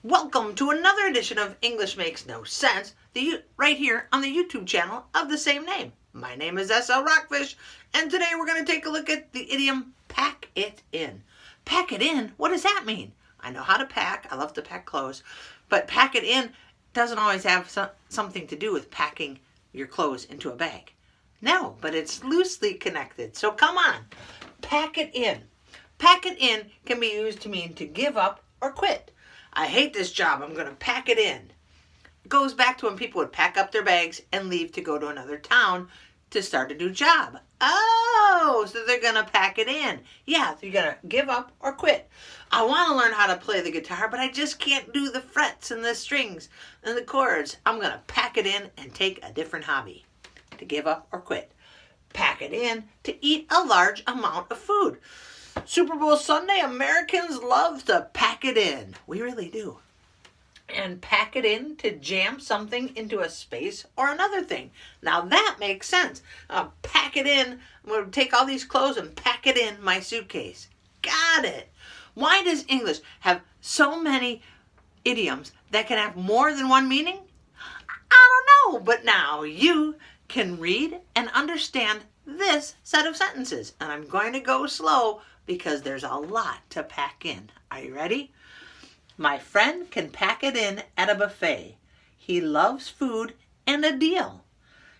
Welcome to another edition of English Makes No Sense, right here on the YouTube channel of the same name. My name is SL Rockfish, and today we're going to take a look at the idiom pack it in. Pack it in? What does that mean? I know how to pack. I love to pack clothes, but pack it in doesn't always have something to do with packing your clothes into a bag. No, but it's loosely connected, so come on. Pack it in. Pack it in can be used to mean to give up or quit. I hate this job. I'm going to pack it in. It goes back to when people would pack up their bags and leave to go to another town to start a new job. Oh, so they're going to pack it in. Yeah, they're going to give up or quit. I want to learn how to play the guitar, but I just can't do the frets and the strings and the chords. I'm going to pack it in and take a different hobby. To give up or quit. Pack it in to eat a large amount of food. Super Bowl Sunday, Americans love to pack it in. We really do. And pack it in to jam something into a space or another thing. Now that makes sense. Pack it in. I'm going to take all these clothes and pack it in my suitcase. Got it. Why does English have so many idioms that can have more than one meaning? I don't know, but now you can read and understand this set of sentences. And I'm going to go slow because there's a lot to pack in. Are you ready? My friend can pack it in at a buffet. He loves food and a deal.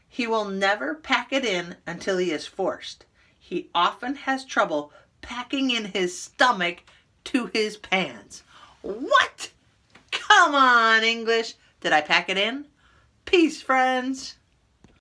He will never pack it in until he is forced. He often has trouble packing in his stomach to his pants. What? Come on, English. Did I pack it in? Peace, friends.